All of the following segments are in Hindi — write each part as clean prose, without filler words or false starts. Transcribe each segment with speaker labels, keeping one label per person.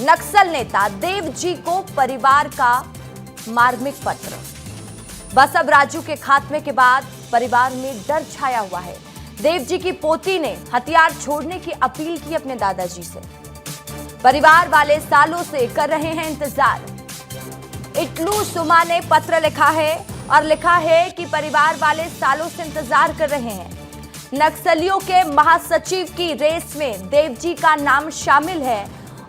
Speaker 1: नक्सल नेता देवजी को परिवार का मार्मिक पत्र। बसव राजू के खात्मे के बाद परिवार में डर छाया हुआ है। देवजी की पोती ने हथियार छोड़ने की अपील की अपने दादाजी से। परिवार वाले सालों से कर रहे हैं इंतजार। इटलू सुमा ने पत्र लिखा है और लिखा है कि परिवार वाले सालों से इंतजार कर रहे हैं। नक्सलियों के महासचिव की रेस में देवजी का नाम शामिल है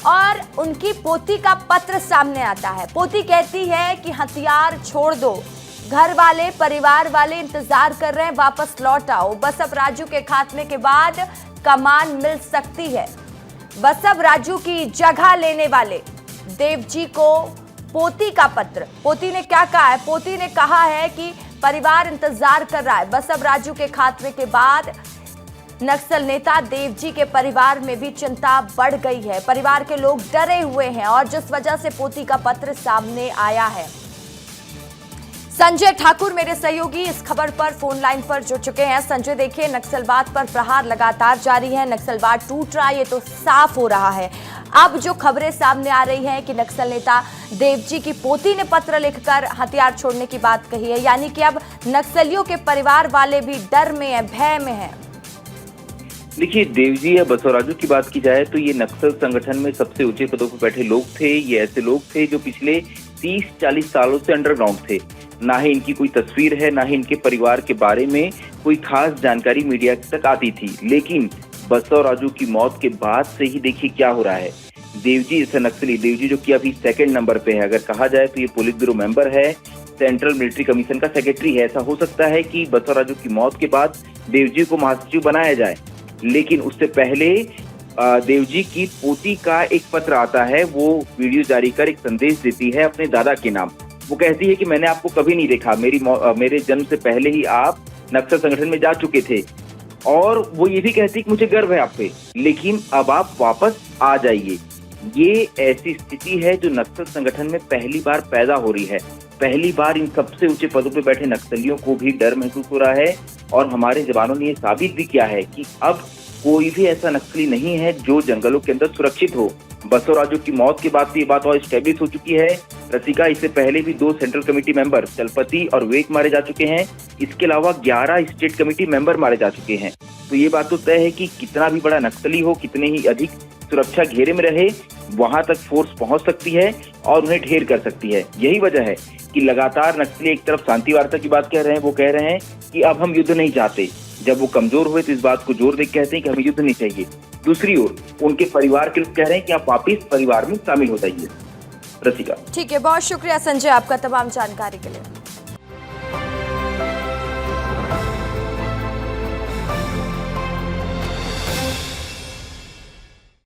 Speaker 1: और उनकी पोती का पत्र सामने आता है। पोती कहती है कि हथियार छोड़ दो, घर वाले परिवार वाले इंतजार कर रहे हैं, वापस लौट आओ। बसव राजू के खात्मे के बाद कमान मिल सकती है। बसव राजू की जगह लेने वाले देवजी को पोती का पत्र। पोती ने क्या कहा है? पोती ने कहा है कि परिवार इंतजार कर रहा है। बसव राजू के खात्मे के बाद नक्सल नेता देवजी के परिवार में भी चिंता बढ़ गई है। परिवार के लोग डरे हुए हैं और जिस वजह से पोती का पत्र सामने आया है। संजय ठाकुर मेरे सहयोगी इस खबर पर फोन लाइन पर जुड़ चुके हैं। संजय, देखिए, नक्सलवाद पर प्रहार लगातार जारी है, नक्सलवाद टूट रहा है, ये तो साफ हो रहा है। अब जो खबरें सामने आ रही हैं कि नक्सल नेता देवजी की पोती ने पत्र लिखकर हथियार छोड़ने की बात कही है, यानी कि अब नक्सलियों के परिवार वाले भी डर में है, भय में है।
Speaker 2: देखिए, देवजी या बसव राजू की बात की जाए तो ये नक्सल संगठन में सबसे ऊंचे पदों पर बैठे लोग थे। ये ऐसे लोग थे जो पिछले 30-40 सालों से अंडरग्राउंड थे। ना ही इनकी कोई तस्वीर है, ना ही इनके परिवार के बारे में कोई खास जानकारी मीडिया तक आती थी। लेकिन बसव राजू की मौत के बाद से ही देखिए क्या हो रहा है। देवजी जैसा नक्सली, देवजी जो कि अभी सेकंड नंबर पे है, अगर कहा जाए तो ये पुलिस ब्यूरो मेंबर है, सेंट्रल मिलिट्री कमीशन का सेक्रेटरी है। ऐसा हो सकता है कि बसव राजू की मौत के बाद देवजी को महासचिव बनाया जाए, लेकिन उससे पहले देवजी की पोती का एक पत्र आता है। वो वीडियो जारी कर एक संदेश देती है अपने दादा के नाम। वो कहती है कि मैंने आपको कभी नहीं देखा, मेरे जन्म से पहले ही आप नक्सल संगठन में जा चुके थे, और वो ये भी कहती है कि मुझे गर्व है आप पे, लेकिन अब आप वापस आ जाइए। ये ऐसी स्थिति है जो नक्सल संगठन में पहली बार पैदा हो रही है। पहली बार इन सबसे ऊंचे पदों पे बैठे नक्सलियों को भी डर महसूस हो रहा है, और हमारे जवानों ने ये साबित भी किया है कि अब कोई भी ऐसा नक्सली नहीं है जो जंगलों के अंदर सुरक्षित हो। बसव राजू की मौत के बाद ये बात और स्टेब्लिश हो चुकी है। रसिका, इससे पहले भी 2 सेंट्रल कमेटी मेंबर चलपति और विवेक मारे जा चुके हैं। इसके अलावा 11 स्टेट कमेटी मेंबर मारे जा चुके हैं। तो ये बात तो तय है कि कितना भी बड़ा नक्सली हो, कितने ही अधिक सुरक्षा घेरे में रहे, वहां तक फोर्स पहुंच सकती है और उन्हें ढेर कर सकती है। यही वजह है कि लगातार नक्सली एक तरफ शांति वार्ता की बात कह रहे हैं, वो कह रहे हैं कि अब हम युद्ध नहीं चाहते। जब वो कमजोर हुए तो इस बात को जोर देकर कहते हैं कि हमें युद्ध नहीं चाहिए। दूसरी ओर उनके परिवार के लोग कह रहे हैं कि आप वापिस परिवार में शामिल हो जाइए। रसिका,
Speaker 1: ठीक है, बहुत शुक्रिया संजय आपका तमाम जानकारी के लिए।